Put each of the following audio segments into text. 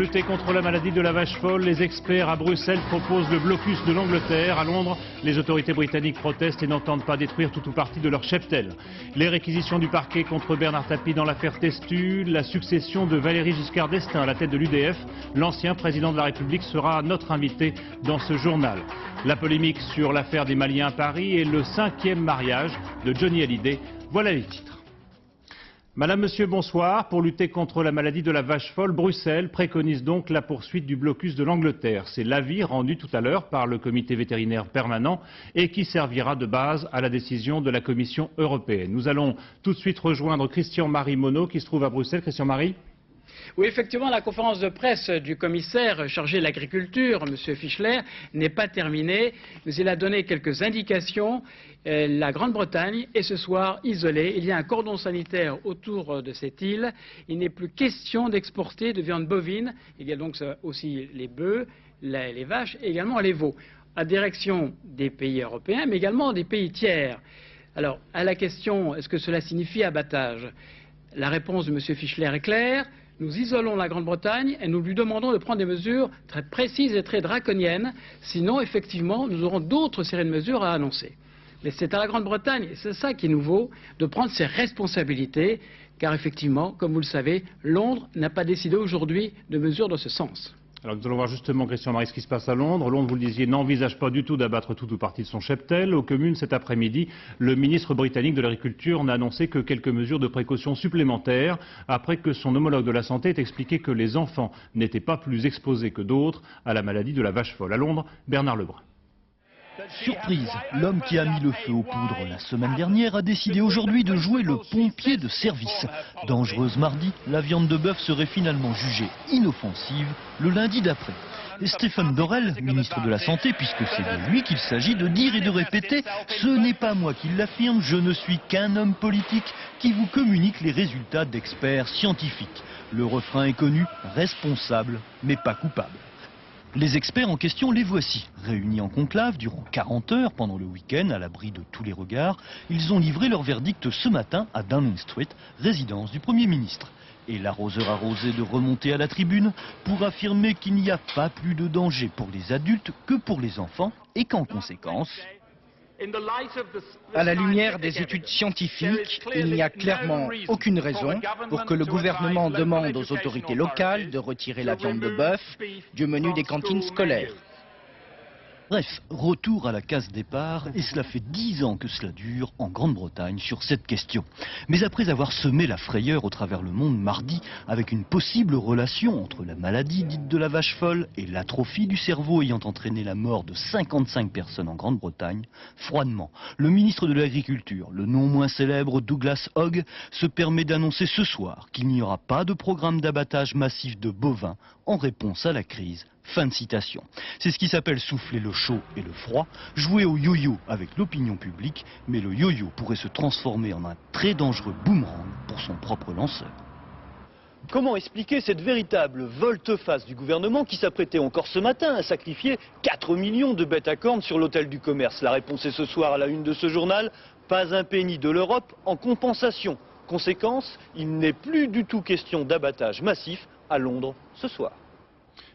lutter contre la maladie de la vache folle, les experts à Bruxelles proposent le blocus de l'Angleterre. À Londres, les autorités britanniques protestent et n'entendent pas détruire tout ou partie de leur cheptel. Les réquisitions du parquet contre Bernard Tapie dans l'affaire Testu, la succession de Valéry Giscard d'Estaing à la tête de l'UDF. L'ancien président de la République sera notre invité dans ce journal. La polémique sur l'affaire des Maliens à Paris et le 5e mariage de Johnny Hallyday. Voilà les titres. Madame, Monsieur, bonsoir. Pour lutter contre la maladie de la vache folle, Bruxelles préconise donc la poursuite du blocus de l'Angleterre. C'est l'avis rendu tout à l'heure par le comité vétérinaire permanent et qui servira de base à la décision de la Commission européenne. Nous allons tout de suite rejoindre Christian-Marie Monod qui se trouve à Bruxelles. Christian-Marie. Oui, effectivement, la conférence de presse du commissaire chargé de l'agriculture, M. Fischler, n'est pas terminée, mais il a donné quelques indications. La Grande-Bretagne est ce soir isolée. Il y a un cordon sanitaire autour de cette île. Il n'est plus question d'exporter de viande bovine. Il y a donc aussi les bœufs, les vaches et également les veaux, à direction des pays européens, mais également des pays tiers. Alors, à la question, est-ce que cela signifie abattage? La réponse de M. Fischler est claire. Nous isolons la Grande-Bretagne et nous lui demandons de prendre des mesures très précises et très draconiennes. Sinon, effectivement, nous aurons d'autres séries de mesures à annoncer. Mais c'est à la Grande-Bretagne, et c'est ça qui est nouveau, de prendre ses responsabilités, car effectivement, comme vous le savez, Londres n'a pas décidé aujourd'hui de mesures dans ce sens. Alors nous allons voir justement, Christian-Marie, ce qui se passe à Londres. Londres, vous le disiez, n'envisage pas du tout d'abattre tout ou partie de son cheptel. Aux communes, cet après-midi, le ministre britannique de l'Agriculture n'a annoncé que quelques mesures de précaution supplémentaires, après que son homologue de la santé ait expliqué que les enfants n'étaient pas plus exposés que d'autres à la maladie de la vache folle. À Londres, Bernard Lebrun. Surprise, l'homme qui a mis le feu aux poudres la semaine dernière a décidé aujourd'hui de jouer le pompier de service. Dangereuse mardi, la viande de bœuf serait finalement jugée inoffensive le lundi d'après. Et Stephen Dorrell, ministre de la Santé, puisque c'est de lui qu'il s'agit de dire et de répéter, ce n'est pas moi qui l'affirme, je ne suis qu'un homme politique qui vous communique les résultats d'experts scientifiques. Le refrain est connu, responsable mais pas coupable. Les experts en question, les voici. Réunis en conclave durant 40 heures pendant le week-end, à l'abri de tous les regards, ils ont livré leur verdict ce matin à Downing Street, résidence du Premier ministre. Et l'arroseur arrosé de remonter à la tribune pour affirmer qu'il n'y a pas plus de danger pour les adultes que pour les enfants et qu'en conséquence... À la lumière des études scientifiques, il n'y a clairement aucune raison pour que le gouvernement demande aux autorités locales de retirer la viande de bœuf du menu des cantines scolaires. Bref, retour à la case départ, et cela fait 10 ans que cela dure en Grande-Bretagne sur cette question. Mais après avoir semé la frayeur au travers le monde mardi, avec une possible relation entre la maladie dite de la vache folle et l'atrophie du cerveau ayant entraîné la mort de 55 personnes en Grande-Bretagne, froidement, le ministre de l'Agriculture, le non moins célèbre Douglas Hogg, se permet d'annoncer ce soir qu'il n'y aura pas de programme d'abattage massif de bovins en réponse à la crise. Fin de citation. C'est ce qui s'appelle souffler le chaud et le froid, jouer au yo-yo avec l'opinion publique, mais le yo-yo pourrait se transformer en un très dangereux boomerang pour son propre lanceur. Comment expliquer cette véritable volte-face du gouvernement qui s'apprêtait encore ce matin à sacrifier 4 millions de bêtes à cornes sur l'autel du commerce? La réponse est ce soir à la une de ce journal, pas un penny de l'Europe en compensation. Conséquence, il n'est plus du tout question d'abattage massif à Londres ce soir.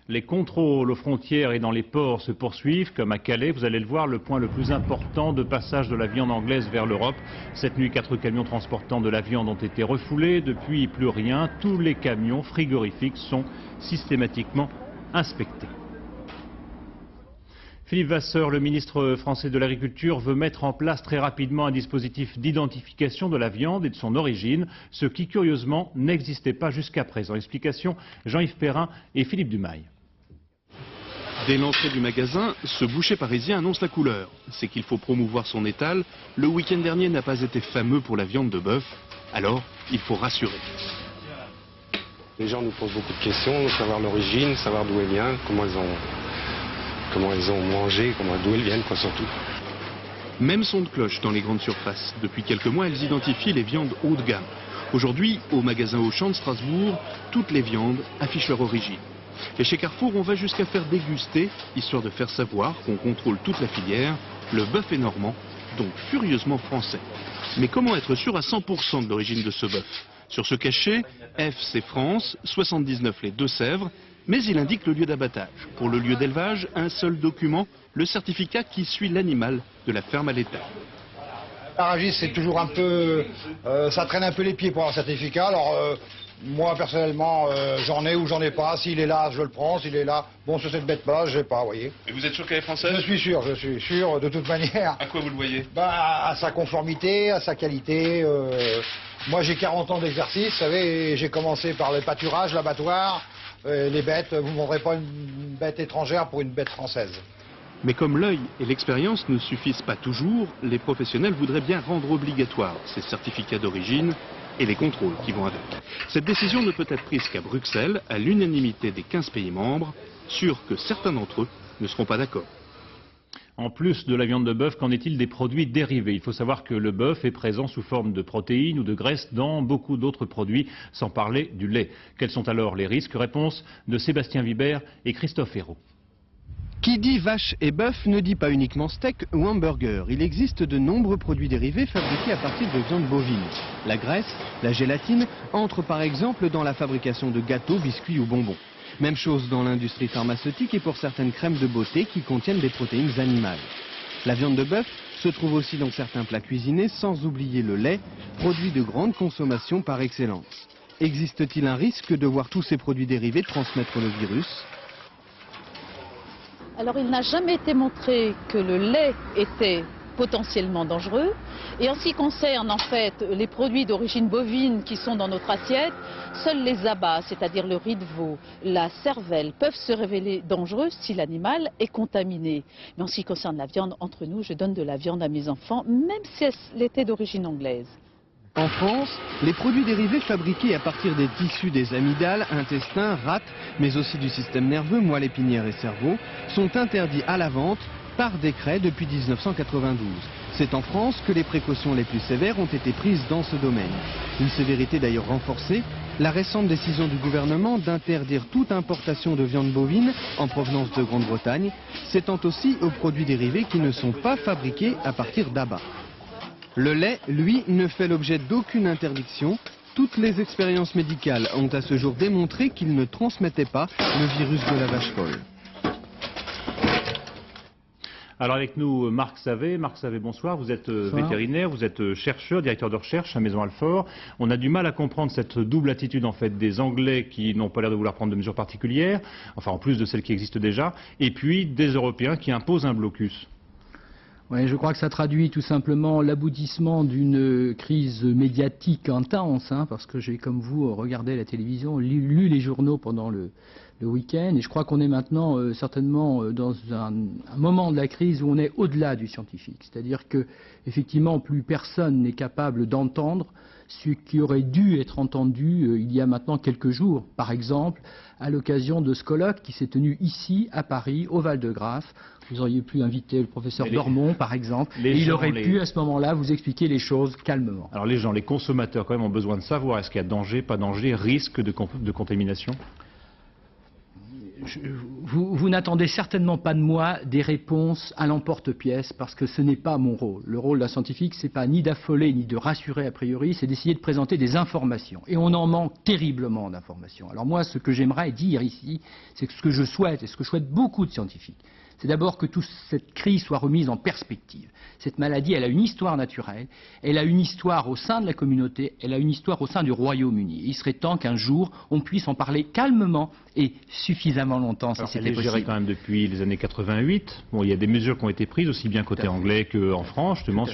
Les contrôles aux frontières et dans les ports se poursuivent, comme à Calais. Vous allez le voir, le point le plus important de passage de la viande anglaise vers l'Europe. Cette nuit, 4 camions transportant de la viande ont été refoulés. Depuis, plus rien. Tous les camions frigorifiques sont systématiquement inspectés. Philippe Vasseur, le ministre français de l'Agriculture, veut mettre en place très rapidement un dispositif d'identification de la viande et de son origine, ce qui, curieusement, n'existait pas jusqu'à présent. Explication, Jean-Yves Perrin et Philippe Dumail. Dès l'entrée du magasin, ce boucher parisien annonce la couleur. C'est qu'il faut promouvoir son étal. Le week-end dernier n'a pas été fameux pour la viande de bœuf. Alors, il faut rassurer. Les gens nous posent beaucoup de questions, savoir l'origine, savoir d'où elle vient, comment ils ont mangé, d'où elles viennent, quoi, surtout. Même son de cloche dans les grandes surfaces. Depuis quelques mois, elles identifient les viandes haut de gamme. Aujourd'hui, au magasin Auchan de Strasbourg, toutes les viandes affichent leur origine. Et chez Carrefour, on va jusqu'à faire déguster, histoire de faire savoir qu'on contrôle toute la filière, le bœuf est normand, donc furieusement français. Mais comment être sûr à 100% de l'origine de ce bœuf? Sur ce cachet, F c'est France, 79 les Deux-Sèvres, Mais il indique le lieu d'abattage. Pour le lieu d'élevage, un seul document, le certificat qui suit l'animal de la ferme à l'état. À Rungis, c'est toujours un peu... ça traîne un peu les pieds pour avoir un certificat. Alors, moi, personnellement, j'en ai ou j'en ai pas. S'il est là, je le prends. S'il est là, bon, sur cette bête-là, je l'ai pas, vous voyez. Et vous êtes sûr qu'elle est française? Je suis sûr, de toute manière. À quoi vous le voyez? À sa conformité, à sa qualité. Moi, j'ai 40 ans d'exercice, vous savez, j'ai commencé par le pâturage, l'abattoir. Les bêtes, vous ne vendrez pas une bête étrangère pour une bête française. Mais comme l'œil et l'expérience ne suffisent pas toujours, les professionnels voudraient bien rendre obligatoires ces certificats d'origine et les contrôles qui vont avec. Cette décision ne peut être prise qu'à Bruxelles, à l'unanimité des 15 pays membres, sûrs que certains d'entre eux ne seront pas d'accord. En plus de la viande de bœuf, qu'en est-il des produits dérivés? Il faut savoir que le bœuf est présent sous forme de protéines ou de graisses dans beaucoup d'autres produits, sans parler du lait. Quels sont alors les risques? Réponse de Sébastien Vibert et Christophe Hérault. Qui dit vache et bœuf ne dit pas uniquement steak ou hamburger. Il existe de nombreux produits dérivés fabriqués à partir de viande bovine. La graisse, la gélatine entrent par exemple dans la fabrication de gâteaux, biscuits ou bonbons. Même chose dans l'industrie pharmaceutique et pour certaines crèmes de beauté qui contiennent des protéines animales. La viande de bœuf se trouve aussi dans certains plats cuisinés, sans oublier le lait, produit de grande consommation par excellence. Existe-t-il un risque de voir tous ces produits dérivés transmettre le virus ? Alors il n'a jamais été montré que le lait était potentiellement dangereux. Et en ce qui concerne en fait les produits d'origine bovine qui sont dans notre assiette, seuls les abats, c'est-à-dire le riz de veau, la cervelle, peuvent se révéler dangereux si l'animal est contaminé. Mais en ce qui concerne la viande, entre nous, je donne de la viande à mes enfants, même si elle était d'origine anglaise. En France, les produits dérivés fabriqués à partir des tissus des amygdales, intestins, rate, mais aussi du système nerveux, moelle épinière et cerveau, sont interdits à la vente par décret depuis 1992. C'est en France que les précautions les plus sévères ont été prises dans ce domaine. Une sévérité d'ailleurs renforcée, la récente décision du gouvernement d'interdire toute importation de viande bovine en provenance de Grande-Bretagne s'étend aussi aux produits dérivés qui ne sont pas fabriqués à partir d'abats. Le lait, lui, ne fait l'objet d'aucune interdiction. Toutes les expériences médicales ont à ce jour démontré qu'il ne transmettait pas le virus de la vache folle. Alors avec nous Marc Savet. Marc Savet, bonsoir. Vous êtes vétérinaire, vous êtes chercheur, directeur de recherche à Maison Alfort. On a du mal à comprendre cette double attitude en fait des Anglais qui n'ont pas l'air de vouloir prendre de mesures particulières, enfin en plus de celles qui existent déjà, et puis des Européens qui imposent un blocus. Oui, je crois que ça traduit tout simplement l'aboutissement d'une crise médiatique intense, parce que j'ai, comme vous, regardé la télévision, lu les journaux pendant le week-end, et je crois qu'on est maintenant certainement dans un moment de la crise où on est au-delà du scientifique. C'est-à-dire que, effectivement, plus personne n'est capable d'entendre ce qui aurait dû être entendu il y a maintenant quelques jours, par exemple, à l'occasion de ce colloque qui s'est tenu ici, à Paris, au Val-de-Grâce. Vous auriez pu inviter le professeur Dormont, par exemple, et il aurait pu, à ce moment-là, vous expliquer les choses calmement. Alors les gens, les consommateurs, quand même, ont besoin de savoir, est-ce qu'il y a danger, pas danger, risque de contamination? Vous n'attendez certainement pas de moi des réponses à l'emporte-pièce, parce que ce n'est pas mon rôle. Le rôle d'un scientifique, c'est pas ni d'affoler ni de rassurer a priori, c'est d'essayer de présenter des informations. Et on en manque terriblement d'informations. Alors moi, ce que j'aimerais dire ici, c'est que ce que je souhaite, et ce que souhaitent beaucoup de scientifiques, c'est d'abord que toute cette crise soit remise en perspective. Cette maladie, elle a une histoire naturelle, elle a une histoire au sein de la communauté, elle a une histoire au sein du Royaume-Uni. Il serait temps qu'un jour, on puisse en parler calmement et suffisamment longtemps, si c'était possible. Elle est gérée quand même depuis les années 88. Bon, il y a des mesures qui ont été prises, aussi bien côté anglais qu'en France, justement,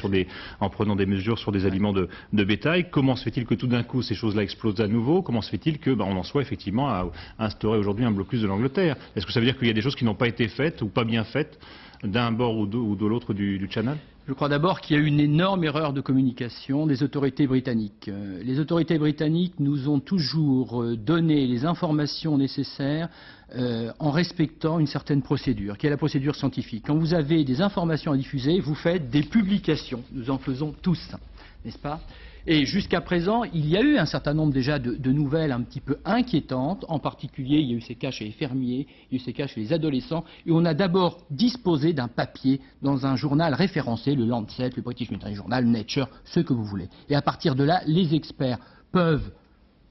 en prenant des mesures sur des aliments de bétail. Comment se fait-il que tout d'un coup, ces choses-là explosent à nouveau? Comment se fait-il qu'on en soit effectivement à instaurer aujourd'hui un blocus de l'Angleterre? Est-ce que ça veut dire qu'il y a des choses qui n'ont pas été faites ou pas bien faites d'un bord ou de l'autre du Channel? Je crois d'abord qu'il y a eu une énorme erreur de communication des autorités britanniques. Les autorités britanniques nous ont toujours donné les informations nécessaires en respectant une certaine procédure, qui est la procédure scientifique. Quand vous avez des informations à diffuser, vous faites des publications. Nous en faisons tous, n'est-ce pas ? Et jusqu'à présent, il y a eu un certain nombre déjà de nouvelles un petit peu inquiétantes. En particulier, il y a eu ces cas chez les fermiers, il y a eu ces cas chez les adolescents. Et on a d'abord disposé d'un papier dans un journal référencé, le Lancet, le British Veterinary Journal, Nature, ce que vous voulez. Et à partir de là, les experts peuvent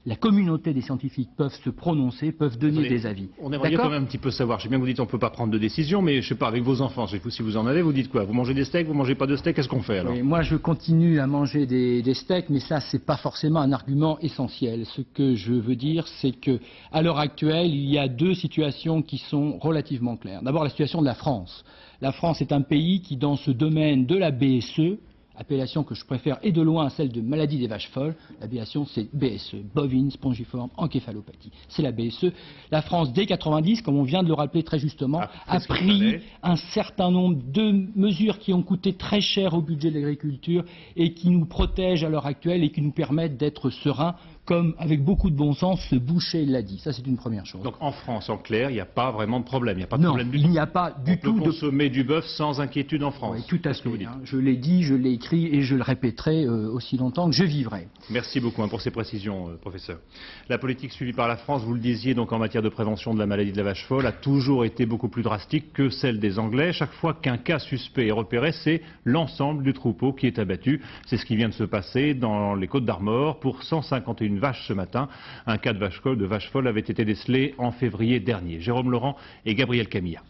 la communauté des scientifiques peuvent se prononcer, peuvent donner des avis. On aimerait quand même un petit peu savoir. Je sais bien que vous dites qu'on ne peut pas prendre de décision, mais je ne sais pas, avec vos enfants, je sais pas si vous en avez, vous dites quoi? Vous mangez des steaks, vous ne mangez pas de steaks, qu'est-ce qu'on fait alors? Oui, moi je continue à manger des steaks, mais ça c'est pas forcément un argument essentiel. Ce que je veux dire, c'est que à l'heure actuelle, il y a deux situations qui sont relativement claires. D'abord la situation de la France. La France est un pays qui, dans ce domaine de la BSE, appellation que je préfère et de loin à celle de maladie des vaches folles. L'appellation c'est BSE, bovine spongiforme encéphalopathie. C'est la BSE. La France, dès 90, comme on vient de le rappeler très justement, a pris un certain nombre de mesures qui ont coûté très cher au budget de l'agriculture et qui nous protègent à l'heure actuelle et qui nous permettent d'être sereins, comme avec beaucoup de bon sens ce boucher l'a dit. Ça c'est une première chose. Donc en France, en clair, il n'y a pas vraiment de problème. Il n'y a pas de non, problème il n'y a pas du tout de consommer du bœuf sans inquiétude en France. Oui, tout à fait. Je l'ai dit, je l'ai écrit et je le répéterai aussi longtemps que je vivrai. Merci beaucoup pour ces précisions, professeur. La politique suivie par la France, vous le disiez, donc en matière de prévention de la maladie de la vache folle, a toujours été beaucoup plus drastique que celle des Anglais. Chaque fois qu'un cas suspect est repéré, c'est l'ensemble du troupeau qui est abattu. C'est ce qui vient de se passer dans les Côtes-d'Armor pour 151 vaches ce matin. Un cas de vache folle avait été décelé en février dernier. Jérôme Laurent et Gabriel Camilla.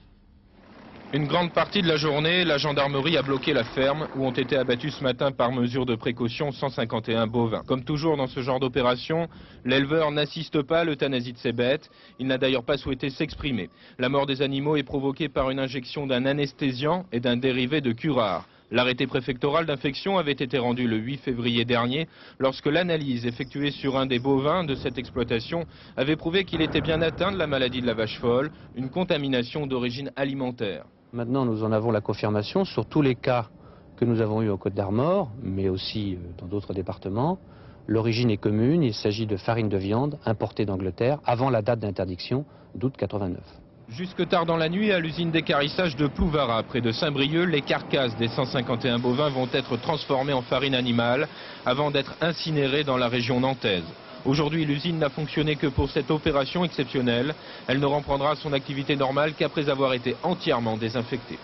Une grande partie de la journée, la gendarmerie a bloqué la ferme où ont été abattus ce matin par mesure de précaution 151 bovins. Comme toujours dans ce genre d'opération, l'éleveur n'assiste pas à l'euthanasie de ses bêtes. Il n'a d'ailleurs pas souhaité s'exprimer. La mort des animaux est provoquée par une injection d'un anesthésiant et d'un dérivé de curare. L'arrêté préfectoral d'infection avait été rendu le 8 février dernier lorsque l'analyse effectuée sur un des bovins de cette exploitation avait prouvé qu'il était bien atteint de la maladie de la vache folle, une contamination d'origine alimentaire. Maintenant, nous en avons la confirmation sur tous les cas que nous avons eus aux Côtes-d'Armor, mais aussi dans d'autres départements. L'origine est commune, il s'agit de farine de viande importée d'Angleterre avant la date d'interdiction d'août 89. Jusque tard dans la nuit, à l'usine d'équarrissage de Plouvara, près de Saint-Brieuc, les carcasses des 151 bovins vont être transformées en farine animale avant d'être incinérées dans la région nantaise. Aujourd'hui, l'usine n'a fonctionné que pour cette opération exceptionnelle. Elle ne reprendra son activité normale qu'après avoir été entièrement désinfectée.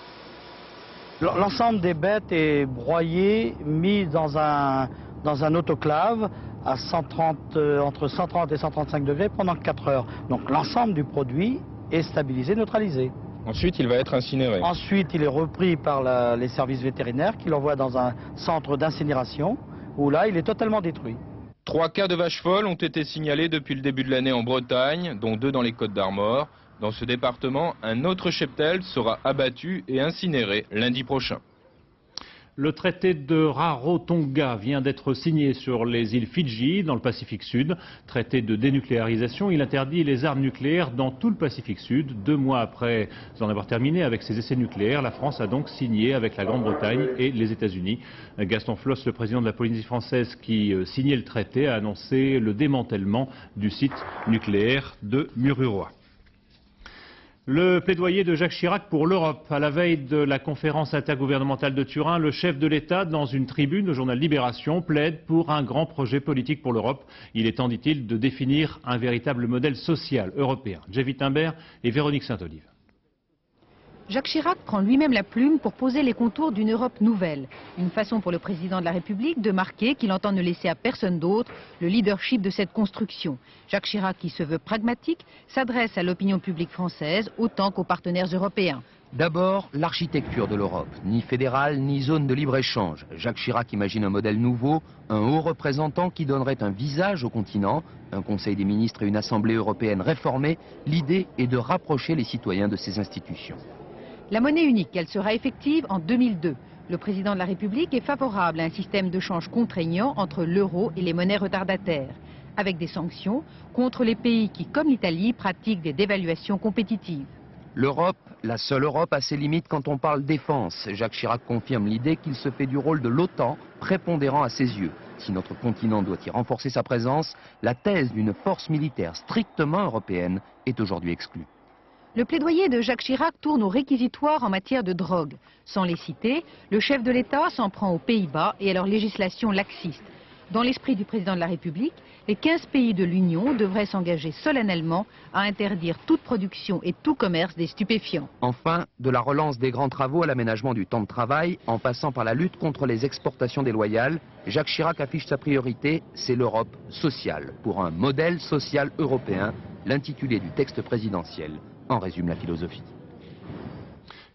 L'ensemble des bêtes est broyé, mis dans un autoclave à entre 130 et 135 degrés pendant 4 heures. Donc l'ensemble du produit est stabilisé, neutralisé. Ensuite, il va être incinéré. Ensuite, il est repris par les services vétérinaires qui l'envoient dans un centre d'incinération où là, il est totalement détruit. 3 cas de vaches folles ont été signalés depuis le début de l'année en Bretagne, dont 2 dans les Côtes-d'Armor. Dans ce département, un autre cheptel sera abattu et incinéré lundi prochain. Le traité de Rarotonga vient d'être signé sur les îles Fidji, dans le Pacifique Sud. Traité de dénucléarisation, il interdit les armes nucléaires dans tout le Pacifique Sud. 2 mois après en avoir terminé avec ses essais nucléaires, la France a donc signé avec la Grande-Bretagne et les États-Unis. Gaston Floss, le président de la Polynésie française qui signait le traité, a annoncé le démantèlement du site nucléaire de Mururoa. Le plaidoyer de Jacques Chirac pour l'Europe. À la veille de la conférence intergouvernementale de Turin, le chef de l'État, dans une tribune au journal Libération, plaide pour un grand projet politique pour l'Europe. Il est temps, dit-il, de définir un véritable modèle social européen. Jeff Wittenberg et Véronique Saint-Olive. Jacques Chirac prend lui-même la plume pour poser les contours d'une Europe nouvelle. Une façon pour le président de la République de marquer qu'il entend ne laisser à personne d'autre le leadership de cette construction. Jacques Chirac, qui se veut pragmatique, s'adresse à l'opinion publique française autant qu'aux partenaires européens. D'abord, l'architecture de l'Europe. Ni fédérale, ni zone de libre-échange. Jacques Chirac imagine un modèle nouveau, un haut représentant qui donnerait un visage au continent, un Conseil des ministres et une Assemblée européenne réformée. L'idée est de rapprocher les citoyens de ces institutions. La monnaie unique, elle sera effective en 2002. Le président de la République est favorable à un système de change contraignant entre l'euro et les monnaies retardataires, avec des sanctions contre les pays qui, comme l'Italie, pratiquent des dévaluations compétitives. L'Europe, la seule Europe, a ses limites quand on parle défense. Jacques Chirac confirme l'idée qu'il se fait du rôle de l'OTAN prépondérant à ses yeux. Si notre continent doit y renforcer sa présence, la thèse d'une force militaire strictement européenne est aujourd'hui exclue. Le plaidoyer de Jacques Chirac tourne au réquisitoire en matière de drogue. Sans les citer, le chef de l'État s'en prend aux Pays-Bas et à leur législation laxiste. Dans l'esprit du président de la République, les 15 pays de l'Union devraient s'engager solennellement à interdire toute production et tout commerce des stupéfiants. Enfin, de la relance des grands travaux à l'aménagement du temps de travail, en passant par la lutte contre les exportations déloyales, Jacques Chirac affiche sa priorité, c'est l'Europe sociale, pour un modèle social européen. L'intitulé du texte présidentiel en résume la philosophie.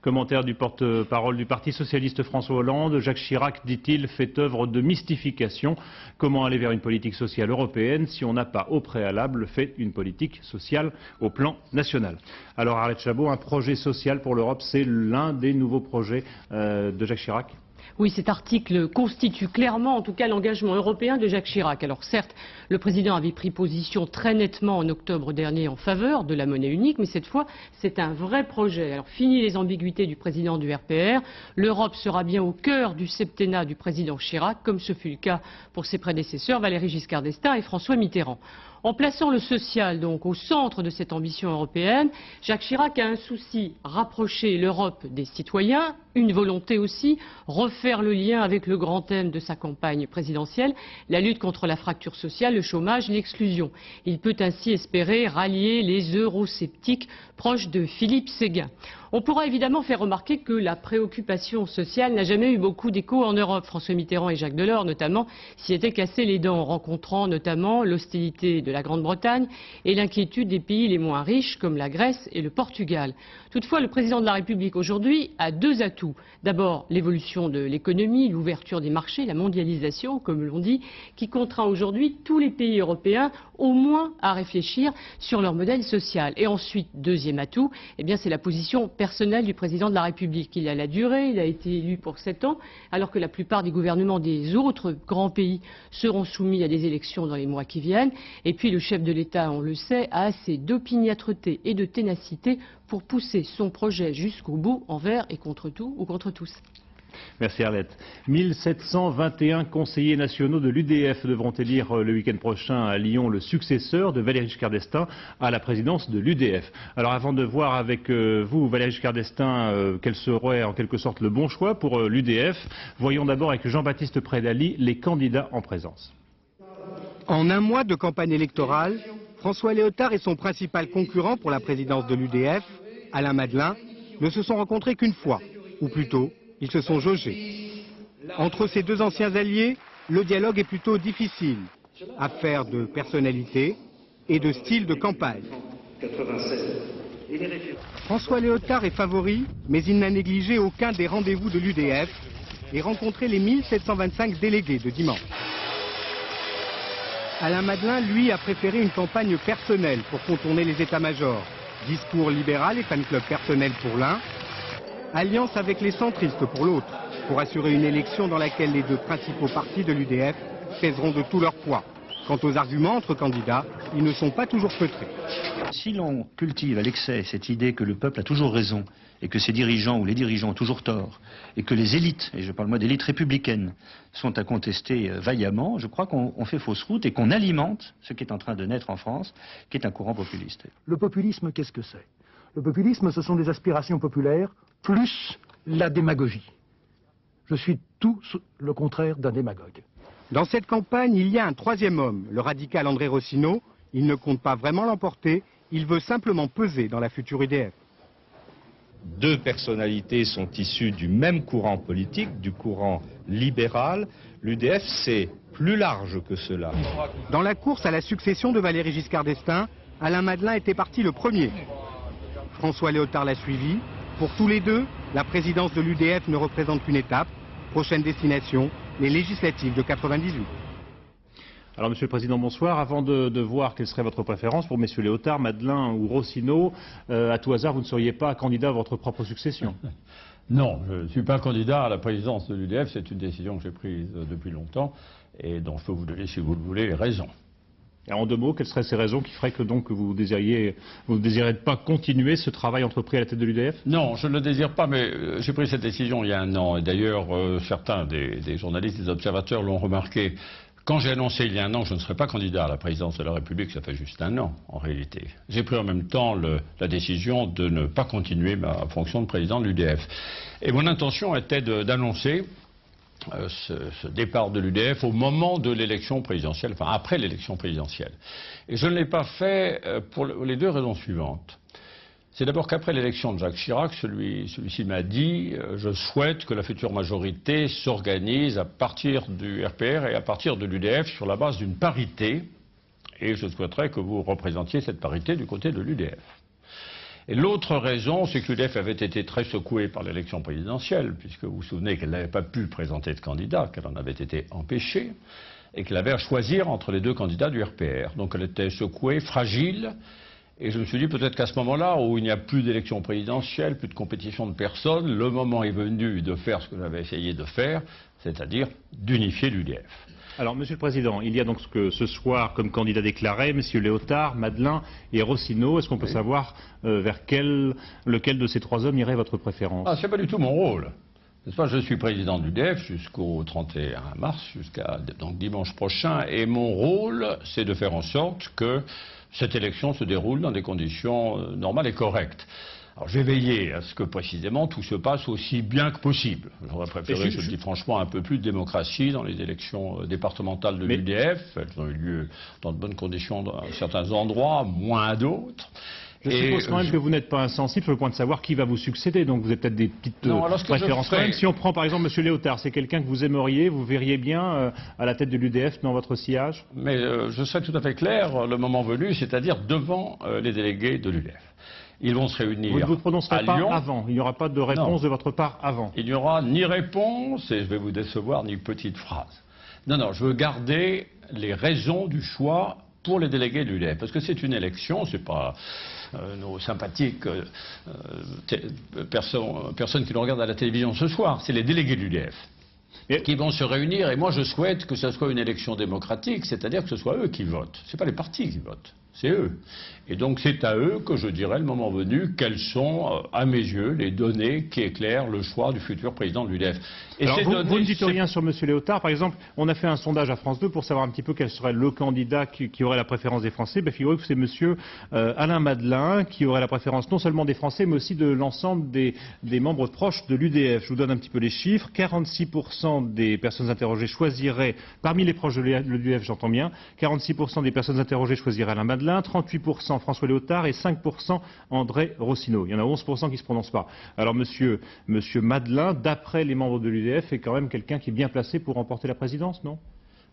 Commentaire du porte-parole du Parti socialiste François Hollande. Jacques Chirac, dit-il, fait œuvre de mystification. Comment aller vers une politique sociale européenne si on n'a pas au préalable fait une politique sociale au plan national? Alors Arlette Chabot, un projet social pour l'Europe, c'est l'un des nouveaux projets de Jacques Chirac? Oui, cet article constitue clairement, en tout cas, l'engagement européen de Jacques Chirac. Alors certes, le président avait pris position très nettement en octobre dernier en faveur de la monnaie unique, mais cette fois, c'est un vrai projet. Alors fini les ambiguïtés du président du RPR, l'Europe sera bien au cœur du septennat du président Chirac, comme ce fut le cas pour ses prédécesseurs Valéry Giscard d'Estaing et François Mitterrand. En plaçant le social donc au centre de cette ambition européenne, Jacques Chirac a un souci, rapprocher l'Europe des citoyens, une volonté aussi, refaire le lien avec le grand thème de sa campagne présidentielle, la lutte contre la fracture sociale, le chômage, l'exclusion. Il peut ainsi espérer rallier les eurosceptiques proches de Philippe Séguin. On pourra évidemment faire remarquer que la préoccupation sociale n'a jamais eu beaucoup d'écho en Europe. François Mitterrand et Jacques Delors, notamment, s'y étaient cassés les dents, rencontrant notamment l'hostilité de la Grande-Bretagne et l'inquiétude des pays les moins riches, comme la Grèce et le Portugal. Toutefois, le président de la République aujourd'hui a deux atouts. D'abord, l'évolution de l'économie, l'ouverture des marchés, la mondialisation, comme l'on dit, qui contraint aujourd'hui tous les pays européens au moins à réfléchir sur leur modèle social. Et ensuite, deuxième atout, eh bien, c'est la position personnelle du président de la République. Il a la durée, il a été élu pour 7 ans, alors que la plupart des gouvernements des autres grands pays seront soumis à des élections dans les mois qui viennent. Et puis le chef de l'État, on le sait, a assez d'opiniâtreté et de ténacité pour pousser son projet jusqu'au bout, envers et contre tout ou contre tous. Merci Arlette. 1721 conseillers nationaux de l'UDF devront élire le week-end prochain à Lyon le successeur de Valéry Giscard d'Estaing à la présidence de l'UDF. Alors avant de voir avec vous, Valéry Giscard d'Estaing, quel serait en quelque sorte le bon choix pour l'UDF, voyons d'abord avec Jean-Baptiste Prédaly les candidats en présence. En un mois de campagne électorale, François Léotard et son principal concurrent pour la présidence de l'UDF, Alain Madelin, ne se sont rencontrés qu'une fois, ou plutôt, ils se sont jaugés. Entre ces deux anciens alliés, le dialogue est plutôt difficile, affaire de personnalité et de style de campagne. François Léotard est favori, mais il n'a négligé aucun des rendez-vous de l'UDF et rencontré les 1725 délégués de dimanche. Alain Madelin, lui, a préféré une campagne personnelle pour contourner les états-majors. Discours libéral et fan-club personnel pour l'un, alliance avec les centristes pour l'autre, pour assurer une élection dans laquelle les deux principaux partis de l'UDF pèseront de tout leur poids. Quant aux arguments entre candidats, ils ne sont pas toujours feutrés. Si l'on cultive à l'excès cette idée que le peuple a toujours raison, et que ses dirigeants ou les dirigeants ont toujours tort, et que les élites, et je parle moi d'élites républicaines, sont à contester vaillamment, je crois qu'on fait fausse route et qu'on alimente ce qui est en train de naître en France, qui est un courant populiste. Le populisme, qu'est-ce que c'est? Le populisme, ce sont des aspirations populaires plus la démagogie. Je suis tout le contraire d'un démagogue. Dans cette campagne, il y a un troisième homme, le radical André Rossino. Il ne compte pas vraiment l'emporter, il veut simplement peser dans la future UDF. Deux personnalités sont issues du même courant politique, du courant libéral. L'UDF, c'est plus large que cela. Dans la course à la succession de Valéry Giscard d'Estaing, Alain Madelin était parti le premier. François Léotard l'a suivi. Pour tous les deux, la présidence de l'UDF ne représente qu'une étape. Prochaine destination, les législatives de 98. Alors Monsieur le Président, bonsoir. Avant de voir quelle serait votre préférence pour messieurs Léotard, Madelin ou Rossino, à tout hasard, vous ne seriez pas candidat à votre propre succession? Non, je ne suis pas candidat à la présidence de l'UDF. C'est une décision que j'ai prise depuis longtemps et dont je peux vous donner, si vous le voulez, les raisons. Et en deux mots, quelles seraient ces raisons qui feraient que donc vous ne désirez pas continuer ce travail entrepris à la tête de l'UDF? Non, je ne le désire pas, mais j'ai pris cette décision il y a 1 an. Et d'ailleurs, certains des journalistes, des observateurs l'ont remarqué. Quand j'ai annoncé il y a 1 an que je ne serais pas candidat à la présidence de la République, ça fait juste 1 an, en réalité. J'ai pris en même temps la décision de ne pas continuer ma fonction de président de l'UDF. Et mon intention était d'annoncer ce départ de l'UDF au moment de l'élection présidentielle, enfin après l'élection présidentielle. Et je ne l'ai pas fait pour les deux raisons suivantes. C'est d'abord qu'après l'élection de Jacques Chirac, celui-ci m'a dit « Je souhaite que la future majorité s'organise à partir du RPR et à partir de l'UDF sur la base d'une parité, et je souhaiterais que vous représentiez cette parité du côté de l'UDF ». Et l'autre raison, c'est que l'UDF avait été très secouée par l'élection présidentielle, puisque vous vous souvenez qu'elle n'avait pas pu présenter de candidat, qu'elle en avait été empêchée, et qu'elle avait à choisir entre les deux candidats du RPR. Donc elle était secouée, fragile, et je me suis dit peut-être qu'à ce moment-là, où il n'y a plus d'élection présidentielle, plus de compétition de personnes, le moment est venu de faire ce que j'avais essayé de faire, c'est-à-dire d'unifier l'UDF. Alors, Monsieur le Président, il y a donc ce soir comme candidat déclaré, M. Léotard, Madeleine et Rossineau. Est-ce qu'on peut savoir vers lequel de ces trois hommes irait votre préférence? Ah, c'est pas du tout mon rôle. N'est-ce pas, je suis président de l'UDF jusqu'au 31 mars, jusqu'à donc dimanche prochain, et mon rôle, c'est de faire en sorte que cette élection se déroule dans des conditions normales et correctes. Alors je vais veiller à ce que précisément tout se passe aussi bien que possible. J'aurais préféré, je le dis franchement, un peu plus de démocratie dans les élections départementales de l'UDF. Elles ont eu lieu dans de bonnes conditions dans certains endroits, moins à d'autres. Je suppose quand même que vous n'êtes pas insensible sur le point de savoir qui va vous succéder, donc vous avez peut-être des petites préférences quand même. Si on prend par exemple M. Léotard, c'est quelqu'un que vous aimeriez, vous verriez bien à la tête de l'UDF dans votre sillage? Mais je serai tout à fait clair le moment venu, c'est-à-dire devant les délégués de l'UDF. Ils vont se réunir. Vous ne vous prononcerez pas Lyon. avant. Il n'y aura pas de réponse de votre part avant. Il n'y aura ni réponse, et je vais vous décevoir, ni petite phrase. Non, je veux garder les raisons du choix pour les délégués de l'UDF. Parce que c'est une élection, c'est pas nos sympathiques personnes qui nous regardent à la télévision ce soir, c'est les délégués de l'UDF. Qui vont se réunir, et moi je souhaite que ce soit une élection démocratique, c'est-à-dire que ce soit eux qui votent. Ce n'est pas les partis qui votent, c'est eux. Et donc c'est à eux que je dirai le moment venu quelles sont, à mes yeux, les données qui éclairent le choix du futur président de l'UDF. Alors vous ne dites rien sur M. Léotard. Par exemple, on a fait un sondage à France 2 pour savoir un petit peu quel serait le candidat qui aurait la préférence des Français. Figurez-vous que c'est M. Alain Madeleine qui aurait la préférence non seulement des Français, mais aussi de l'ensemble des membres proches de l'UDF. Je vous donne un petit peu les chiffres. 46% des personnes interrogées choisiraient, parmi les proches de l'UDF, j'entends bien, 46% des personnes interrogées choisiraient Alain Madeleine, 38% François Léotard et 5% André Rossineau. Il y en a 11% qui ne se prononcent pas. Alors monsieur Madeleine, d'après les membres de l'UDF, est quand même quelqu'un qui est bien placé pour remporter la présidence, non?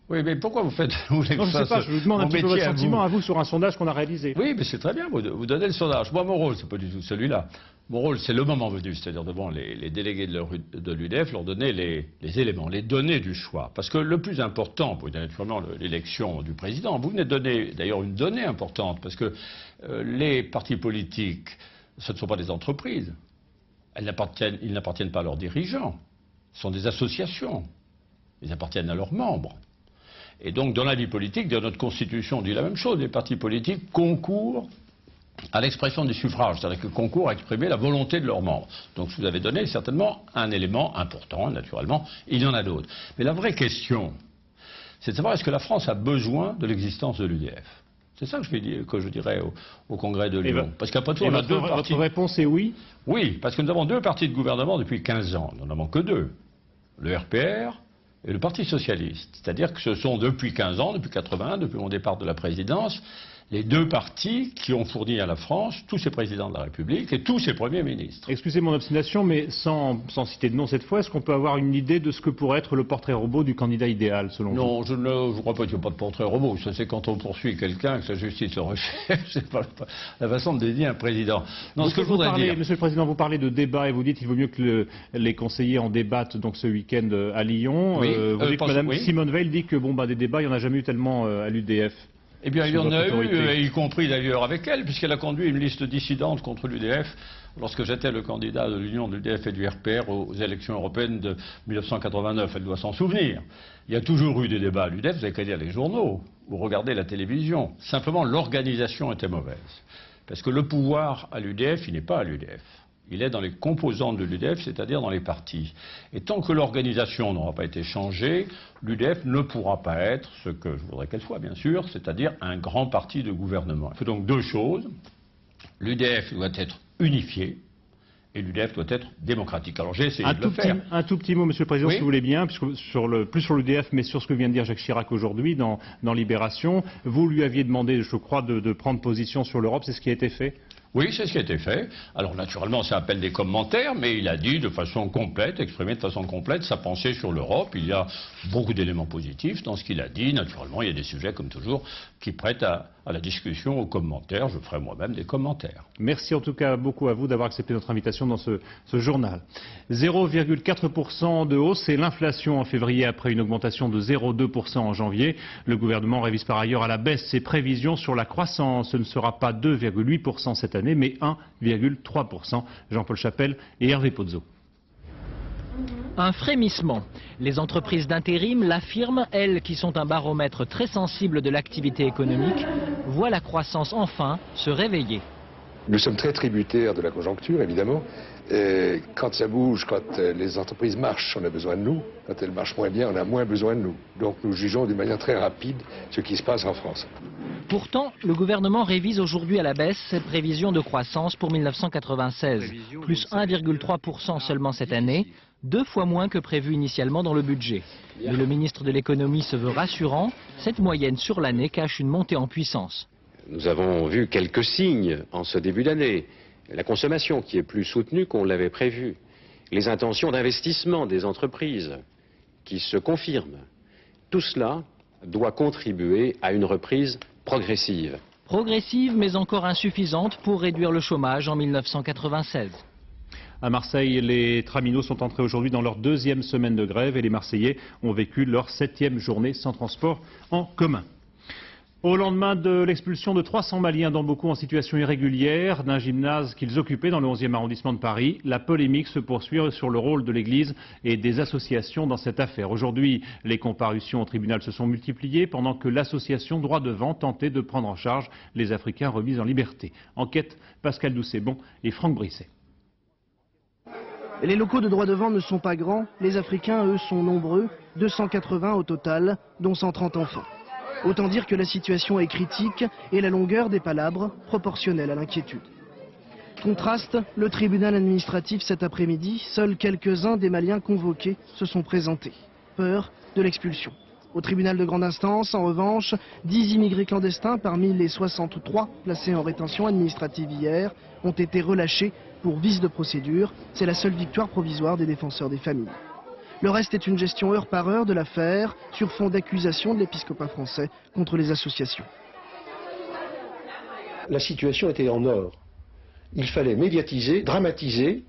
Oui, mais pourquoi vous faites... Non, je ne sais pas, je vous demande un petit peu votre sentiment à vous sur un sondage qu'on a réalisé. Oui, mais c'est très bien, vous donnez le sondage. Moi, mon rôle, c'est pas du tout celui-là. Mon rôle, c'est le moment venu, c'est-à-dire devant les délégués de l'UDF, leur donner les éléments, les données du choix. Parce que le plus important, pour naturellement l'élection du président, vous venez de donner d'ailleurs une donnée importante, parce que les partis politiques, ce ne sont pas des entreprises. Ils n'appartiennent pas à leurs dirigeants. Ce sont des associations. Ils appartiennent à leurs membres. Et donc, dans la vie politique, dans notre Constitution, on dit la même chose. Les partis politiques concourent à l'expression du suffrage, c'est-à-dire qu'ils concourent à exprimer la volonté de leurs membres. Donc, je vous avais donné certainement un élément important, naturellement. Il y en a d'autres. Mais la vraie question, c'est de savoir est-ce que la France a besoin de l'existence de l'UDF? C'est ça que je dirais au Congrès de Lyon. Parce qu'après tout, on a deux partis. Votre réponse est oui? Oui, parce que nous avons deux partis de gouvernement depuis 15 ans. Nous n'en avons que deux. Le RPR et le Parti Socialiste. C'est-à-dire que ce sont depuis 15 ans, depuis 80, depuis mon départ de la présidence, les deux partis qui ont fourni à la France tous ses présidents de la République et tous ses premiers ministres. Excusez mon obstination, mais sans citer de nom cette fois, est-ce qu'on peut avoir une idée de ce que pourrait être le portrait robot du candidat idéal, selon vous? Non, je ne crois pas qu'il n'y ait pas de portrait robot. Ça, c'est quand on poursuit quelqu'un, que sa justice se recherche. C'est pas la façon de désigner un président. Non, ce que je voudrais dire... Monsieur le Président, vous parlez de débat et vous dites qu'il vaut mieux que les conseillers en débattent donc ce week-end à Lyon. Oui, vous dites que Mme Simone Veil dit que des débats, il n'y en a jamais eu tellement à l'UDF. Eh bien, il y en a eu, y compris d'ailleurs avec elle, puisqu'elle a conduit une liste dissidente contre l'UDF lorsque j'étais le candidat de l'Union de l'UDF et du RPR aux élections européennes de 1989. Elle doit s'en souvenir. Il y a toujours eu des débats à l'UDF, vous avez qu'à lire les journaux ou regarder la télévision. Simplement, l'organisation était mauvaise. Parce que le pouvoir à l'UDF, il n'est pas à l'UDF. Il est dans les composantes de l'UDF, c'est-à-dire dans les partis. Et tant que l'organisation n'aura pas été changée, l'UDF ne pourra pas être ce que je voudrais qu'elle soit, bien sûr, c'est-à-dire un grand parti de gouvernement. Il faut donc deux choses. L'UDF doit être unifié et l'UDF doit être démocratique. Alors j'ai essayé de le faire. Un tout petit mot, Monsieur le Président, oui, si vous voulez bien, puisque plus sur l'UDF, mais sur ce que vient de dire Jacques Chirac aujourd'hui dans Libération. Vous lui aviez demandé, je crois, de prendre position sur l'Europe, c'est ce qui a été fait? Oui, c'est ce qui a été fait. Alors naturellement, ça appelle des commentaires, mais il a dit de façon complète, exprimé de façon complète sa pensée sur l'Europe. Il y a beaucoup d'éléments positifs dans ce qu'il a dit. Naturellement, il y a des sujets, comme toujours, qui prêtent à la discussion, aux commentaires. Je ferai moi-même des commentaires. Merci en tout cas beaucoup à vous d'avoir accepté notre invitation dans ce journal. 0,4% de hausse, c'est l'inflation en février après une augmentation de 0,2% en janvier. Le gouvernement révise par ailleurs à la baisse ses prévisions sur la croissance. Ce ne sera pas 2,8% cette année, mais 1,3%. Jean-Paul Chapelle et Hervé Pozzo. Un frémissement. Les entreprises d'intérim l'affirment, elles qui sont un baromètre très sensible de l'activité économique, voient la croissance enfin se réveiller. Nous sommes très tributaires de la conjoncture, évidemment. Quand ça bouge, quand les entreprises marchent, on a besoin de nous. Quand elles marchent moins bien, on a moins besoin de nous. Donc nous jugeons d'une manière très rapide ce qui se passe en France. Pourtant, le gouvernement révise aujourd'hui à la baisse ses prévisions de croissance pour 1996. Plus 1,3% seulement cette année, 2 fois moins que prévu initialement dans le budget. Mais le ministre de l'économie se veut rassurant, cette moyenne sur l'année cache une montée en puissance. Nous avons vu quelques signes en ce début d'année. La consommation qui est plus soutenue qu'on l'avait prévu. Les intentions d'investissement des entreprises qui se confirment. Tout cela doit contribuer à une reprise progressive. Progressive mais encore insuffisante pour réduire le chômage en 1996. À Marseille, les traminots sont entrés aujourd'hui dans leur 2e semaine de grève et les Marseillais ont vécu leur 7e journée sans transport en commun. Au lendemain de l'expulsion de 300 Maliens, dont beaucoup en situation irrégulière, d'un gymnase qu'ils occupaient dans le 11e arrondissement de Paris, la polémique se poursuit sur le rôle de l'Église et des associations dans cette affaire. Aujourd'hui, les comparutions au tribunal se sont multipliées pendant que l'association Droit Devant tentait de prendre en charge les Africains remis en liberté. Enquête, Pascal Doucet-Bon et Franck Brisset. Les locaux de Droit Devant ne sont pas grands, les Africains, eux, sont nombreux, 280 au total, dont 130 enfants. Autant dire que la situation est critique et la longueur des palabres proportionnelle à l'inquiétude. Contraste, le tribunal administratif cet après-midi, seuls quelques-uns des Maliens convoqués se sont présentés. Peur de l'expulsion. Au tribunal de grande instance, en revanche, 10 immigrés clandestins parmi les 63 placés en rétention administrative hier ont été relâchés pour vice de procédure. C'est la seule victoire provisoire des défenseurs des familles. Le reste est une gestion heure par heure de l'affaire, sur fond d'accusation de l'épiscopat français contre les associations. La situation était en or. Il fallait médiatiser, dramatiser,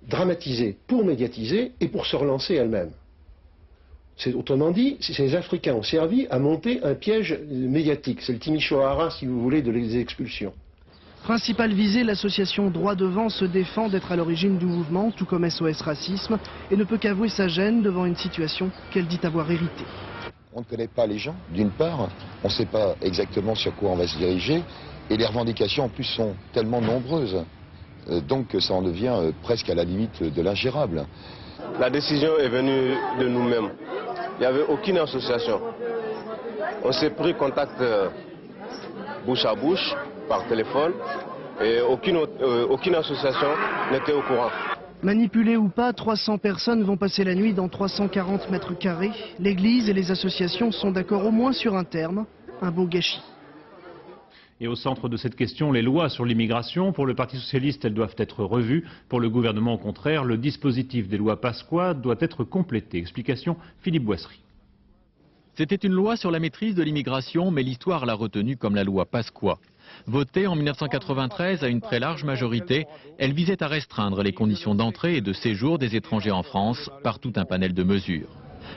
dramatiser pour médiatiser et pour se relancer elle-même. Autrement dit, ces Africains ont servi à monter un piège médiatique. C'est le Timisoara, si vous voulez, de les expulsions. Principale visée, l'association Droit Devant se défend d'être à l'origine du mouvement, tout comme SOS Racisme, et ne peut qu'avouer sa gêne devant une situation qu'elle dit avoir héritée. On ne connaît pas les gens, d'une part, on ne sait pas exactement sur quoi on va se diriger, et les revendications en plus sont tellement nombreuses, donc ça en devient presque à la limite de l'ingérable. La décision est venue de nous-mêmes. Il n'y avait aucune association. On s'est pris contact bouche à bouche, par téléphone, et aucune association n'était au courant. Manipulés ou pas, 300 personnes vont passer la nuit dans 340 mètres carrés. L'Église et les associations sont d'accord au moins sur un terme, un beau gâchis. Et au centre de cette question, les lois sur l'immigration. Pour le Parti socialiste, elles doivent être revues. Pour le gouvernement, au contraire, le dispositif des lois Pasqua doit être complété. Explication, Philippe Boissry. C'était une loi sur la maîtrise de l'immigration, mais l'histoire l'a retenue comme la loi Pasqua. Votée en 1993 à une très large majorité, elle visait à restreindre les conditions d'entrée et de séjour des étrangers en France par tout un panel de mesures.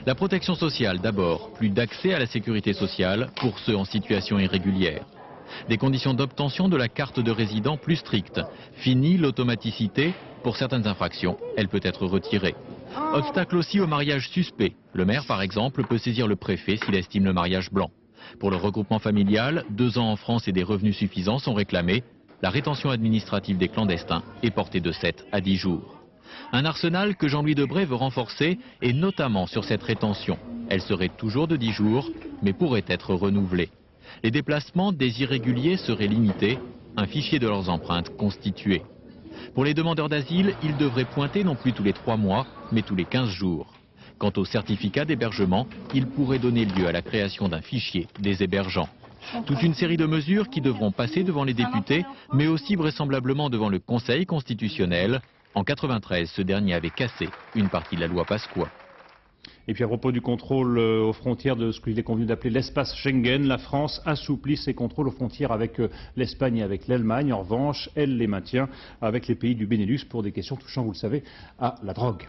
La protection sociale d'abord, plus d'accès à la sécurité sociale pour ceux en situation irrégulière. Des conditions d'obtention de la carte de résident plus strictes. Fini l'automaticité, pour certaines infractions, elle peut être retirée. Obstacle aussi au mariage suspect. Le maire, par exemple, peut saisir le préfet s'il estime le mariage blanc. Pour le regroupement familial, 2 ans en France et des revenus suffisants sont réclamés. La rétention administrative des clandestins est portée de 7 à 10 jours. Un arsenal que Jean-Louis Debré veut renforcer, et notamment sur cette rétention. Elle serait toujours de 10 jours, mais pourrait être renouvelée. Les déplacements des irréguliers seraient limités, un fichier de leurs empreintes constitué. Pour les demandeurs d'asile, ils devraient pointer non plus tous les 3 mois, mais tous les 15 jours. Quant au certificat d'hébergement, il pourrait donner lieu à la création d'un fichier des hébergeants. Toute une série de mesures qui devront passer devant les députés, mais aussi vraisemblablement devant le Conseil constitutionnel. En 1993, ce dernier avait cassé une partie de la loi Pasqua. Et puis à propos du contrôle aux frontières de ce qu'il est convenu d'appeler l'espace Schengen, la France assouplit ses contrôles aux frontières avec l'Espagne et avec l'Allemagne. En revanche, elle les maintient avec les pays du Benelux pour des questions touchant, vous le savez, à la drogue.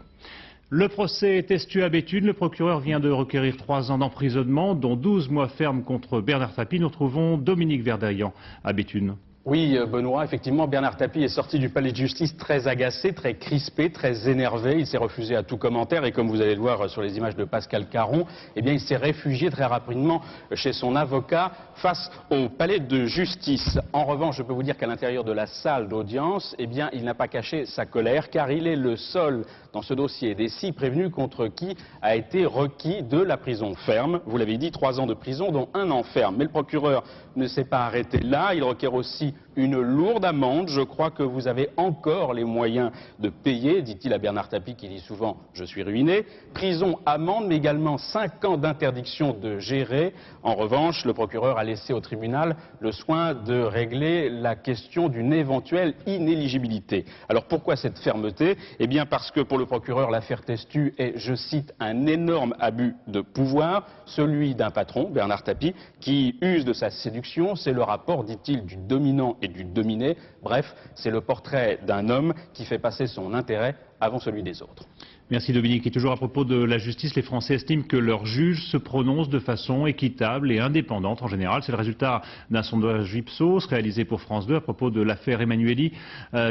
Le procès testueux à Béthune, le procureur vient de requérir 3 ans d'emprisonnement, dont 12 mois fermes contre Bernard Tapie. Nous retrouvons Dominique Verdaillan à Béthune. Oui, Benoît, effectivement, Bernard Tapie est sorti du palais de justice très agacé, très crispé, très énervé. Il s'est refusé à tout commentaire et comme vous allez le voir sur les images de Pascal Caron, eh bien, il s'est réfugié très rapidement chez son avocat face au palais de justice. En revanche, je peux vous dire qu'à l'intérieur de la salle d'audience, eh bien, il n'a pas caché sa colère car il est le seul dans ce dossier des 6 prévenus contre qui a été requis de la prison ferme. Vous l'avez dit, 3 ans de prison, dont 1 an ferme. Mais le procureur ne s'est pas arrêté là. Il requiert aussi une lourde amende. Je crois que vous avez encore les moyens de payer, dit-il à Bernard Tapie, qui dit souvent « je suis ruiné ». Prison, amende, mais également 5 ans d'interdiction de gérer. En revanche, le procureur a laissé au tribunal le soin de régler la question d'une éventuelle inéligibilité. Alors pourquoi cette fermeté? Eh bien parce que pour le procureur, l'affaire Testu est, je cite, un énorme abus de pouvoir, celui d'un patron, Bernard Tapie, qui use de sa séduction. C'est le rapport, dit-il, du dominant et du dominé. Bref, c'est le portrait d'un homme qui fait passer son intérêt avant celui des autres. Merci Dominique. Et toujours à propos de la justice, les Français estiment que leurs juges se prononcent de façon équitable et indépendante en général. C'est le résultat d'un sondage Ipsos réalisé pour France 2 à propos de l'affaire Emmanuelli,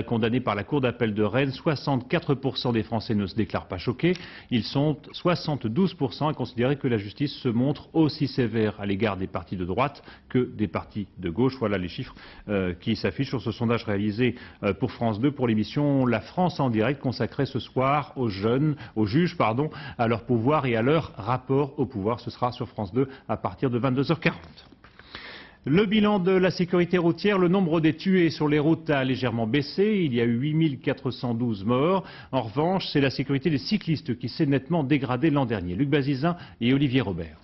condamnée par la Cour d'appel de Rennes. 64% des Français ne se déclarent pas choqués. Ils sont 72% à considérer que la justice se montre aussi sévère à l'égard des partis de droite que des partis de gauche. Voilà les chiffres qui s'affichent sur ce sondage réalisé pour France 2 pour l'émission La France en direct consacrée ce soir aux juges, à leur pouvoir et à leur rapport au pouvoir. Ce sera sur France 2 à partir de 22h40. Le bilan de la sécurité routière, le nombre des tués sur les routes a légèrement baissé. Il y a eu 8412 morts. En revanche, c'est la sécurité des cyclistes qui s'est nettement dégradée l'an dernier. Luc Bazizin et Olivier Robert.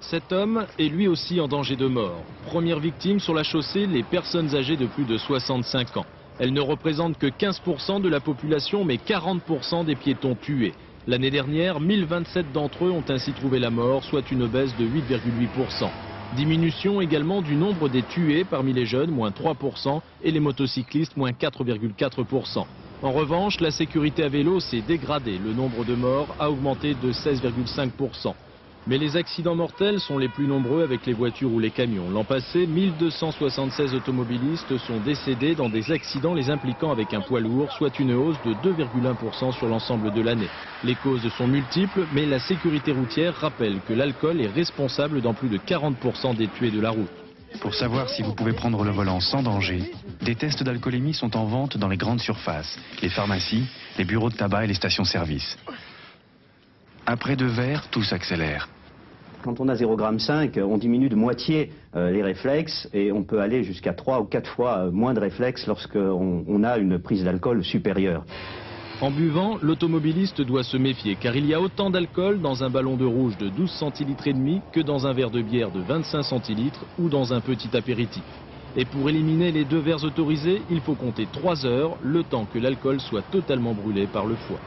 Cet homme est lui aussi en danger de mort. Première victime sur la chaussée, les personnes âgées de plus de 65 ans. Elles ne représentent que 15% de la population, mais 40% des piétons tués. L'année dernière, 1027 d'entre eux ont ainsi trouvé la mort, soit une baisse de 8,8%. Diminution également du nombre des tués parmi les jeunes, moins 3%, et les motocyclistes, moins 4,4%. En revanche, la sécurité à vélo s'est dégradée. Le nombre de morts a augmenté de 16,5%. Mais les accidents mortels sont les plus nombreux avec les voitures ou les camions. L'an passé, 1276 automobilistes sont décédés dans des accidents les impliquant avec un poids lourd, soit une hausse de 2,1% sur l'ensemble de l'année. Les causes sont multiples, mais la sécurité routière rappelle que l'alcool est responsable dans plus de 40% des tués de la route. Pour savoir si vous pouvez prendre le volant sans danger, des tests d'alcoolémie sont en vente dans les grandes surfaces, les pharmacies, les bureaux de tabac et les stations-service. Après 2 verres, tout s'accélère. Quand on a 0,5 g, on diminue de moitié les réflexes et on peut aller jusqu'à 3 ou 4 fois moins de réflexes lorsqu'on a une prise d'alcool supérieure. En buvant, l'automobiliste doit se méfier car il y a autant d'alcool dans un ballon de rouge de 12 centilitres et demi que dans un verre de bière de 25 centilitres ou dans un petit apéritif. Et pour éliminer les 2 verres autorisés, il faut compter 3 heures, le temps que l'alcool soit totalement brûlé par le foie.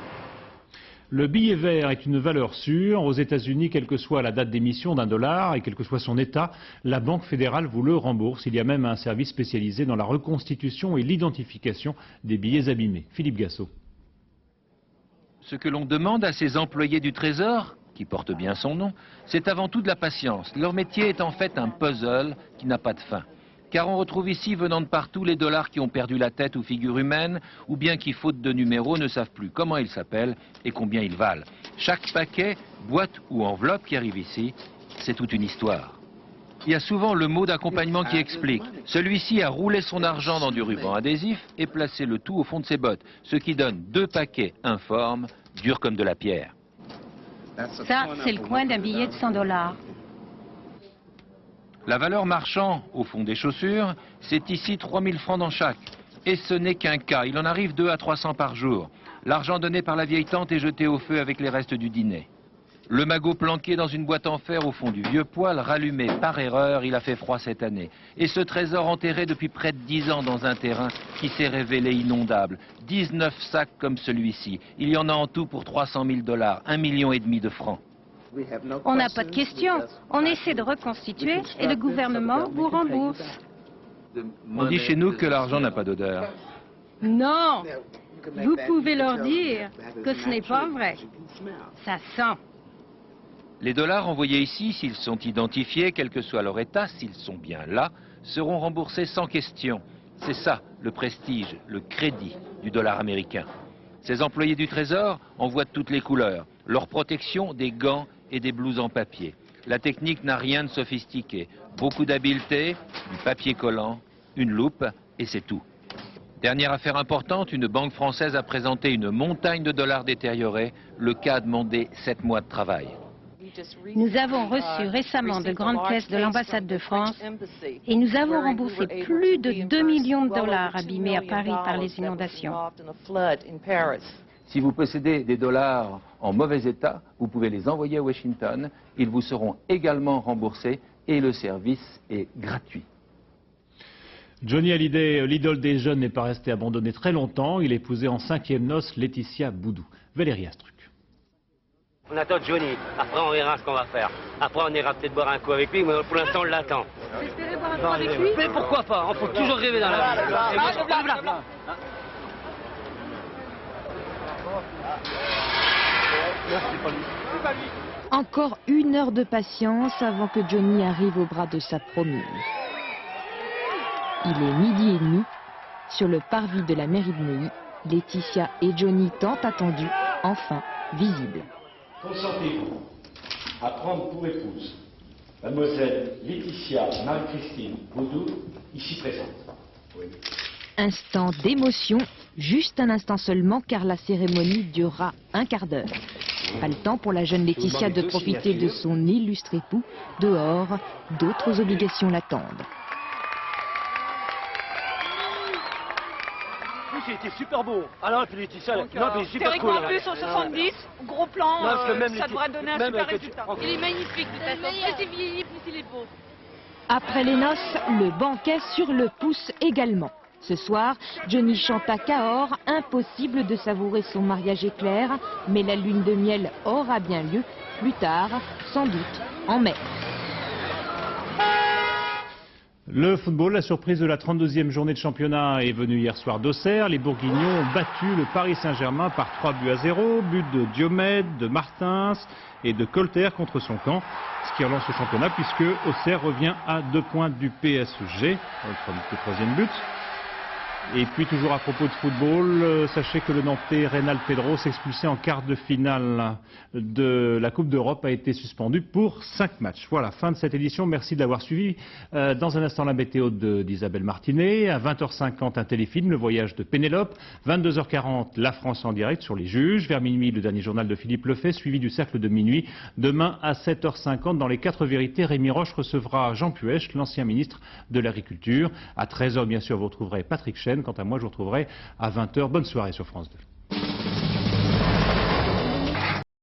Le billet vert est une valeur sûre. Aux États-Unis, quelle que soit la date d'émission d'$1 et quel que soit son état, la Banque fédérale vous le rembourse. Il y a même un service spécialisé dans la reconstitution et l'identification des billets abîmés. Philippe Gassot. Ce que l'on demande à ces employés du Trésor, qui portent bien son nom, c'est avant tout de la patience. Leur métier est en fait un puzzle qui n'a pas de fin. Car on retrouve ici, venant de partout, les dollars qui ont perdu la tête ou figure humaine, ou bien qui, faute de numéros, ne savent plus comment ils s'appellent et combien ils valent. Chaque paquet, boîte ou enveloppe qui arrive ici, c'est toute une histoire. Il y a souvent le mot d'accompagnement qui explique. Celui-ci a roulé son argent dans du ruban adhésif et placé le tout au fond de ses bottes, ce qui donne 2 paquets informes, durs comme de la pierre. Ça, c'est le coin d'un billet de $100. La valeur marchand, au fond des chaussures, c'est ici 3000 francs dans chaque. Et ce n'est qu'un cas, il en arrive 200 à 300 par jour. L'argent donné par la vieille tante est jeté au feu avec les restes du dîner. Le magot planqué dans une boîte en fer au fond du vieux poêle, rallumé par erreur, il a fait froid cette année. Et ce trésor enterré depuis près de 10 ans dans un terrain qui s'est révélé inondable. 19 sacs comme celui-ci. Il y en a en tout pour 300 000 $, 1,5 million de francs. On n'a pas de question. On essaie de reconstituer et le gouvernement vous rembourse. On dit chez nous que l'argent n'a pas d'odeur. Non, vous pouvez leur dire que ce n'est pas vrai. Ça sent. Les dollars envoyés ici, s'ils sont identifiés, quel que soit leur état, s'ils sont bien là, seront remboursés sans question. C'est ça, le prestige, le crédit du dollar américain. Ces employés du Trésor envoient de toutes les couleurs. Leur protection, des gants et des blouses en papier. La technique n'a rien de sophistiqué. Beaucoup d'habileté, du papier collant, une loupe, et c'est tout. Dernière affaire importante, une banque française a présenté une montagne de dollars détériorés. Le cas a demandé 7 mois de travail. Nous avons reçu récemment de grandes caisses de l'ambassade de France et nous avons remboursé plus de 2 millions de dollars abîmés à Paris par les inondations. Si vous possédez des dollars en mauvais état, vous pouvez les envoyer à Washington. Ils vous seront également remboursés et le service est gratuit. Johnny Hallyday, l'idole des jeunes, n'est pas resté abandonné très longtemps. Il a épousé en 5e noces Laetitia Boudou. Valérie Astruc. On attend Johnny, après on verra ce qu'on va faire. Après on ira peut-être boire un coup avec lui, mais pour l'instant on l'attend. Vous espérez boire un coup avec lui? Mais pourquoi pas? On faut toujours rêver dans la vie. Encore 1 heure de patience avant que Johnny arrive au bras de sa promue. Il est 12h30. Sur le parvis de la mairie de Neuilly, Laetitia et Johnny tant attendus, enfin visibles. Consentez-vous à prendre pour épouse mademoiselle Laetitia Marie-Christine Boudou, ici présente. Oui. Instant d'émotion, juste un instant seulement car la cérémonie durera un quart d'heure. Pas le temps pour la jeune Laetitia de profiter de son illustre époux. Dehors, d'autres obligations l'attendent. C'était super beau. Alors, puis Laetitia, non, mais super cool. Théoriquement, plus au 70, gros plan, ça devrait donner un super résultat. Il est magnifique, de toute façon. Plus il vieillit, plus il est beau. Après les noces, le banquet sur le pouce également. Ce soir, Johnny chante à Cahors, impossible de savourer son mariage éclair, mais la lune de miel aura bien lieu, plus tard, sans doute, en mai. Le football, la surprise de la 32e journée de championnat est venue hier soir d'Auxerre. Les Bourguignons ont battu le Paris Saint-Germain par 3-0, but de Diomède, de Martins et de Colter contre son camp, ce qui relance le championnat puisque Auxerre revient à 2 points du PSG, le 3e but. Et puis toujours à propos de football, sachez que le Nantais Reynald Pedros, expulsé en quart de finale de la Coupe d'Europe, a été suspendu pour 5 matchs. Voilà, fin de cette édition, merci de l'avoir suivi. Dans un instant, la météo d'Isabelle Martinet, à 20h50 un téléfilm, Le Voyage de Pénélope, 22h40 La France en direct sur les juges, vers minuit le dernier journal de Philippe Lefebvre, suivi du cercle de minuit. Demain à 7h50 dans les 4 vérités, Rémi Roche recevra Jean Puech, l'ancien ministre de l'Agriculture. À 13h bien sûr vous retrouverez Patrick Chen. Quant à moi, je vous retrouverai à 20h. Bonne soirée sur France 2.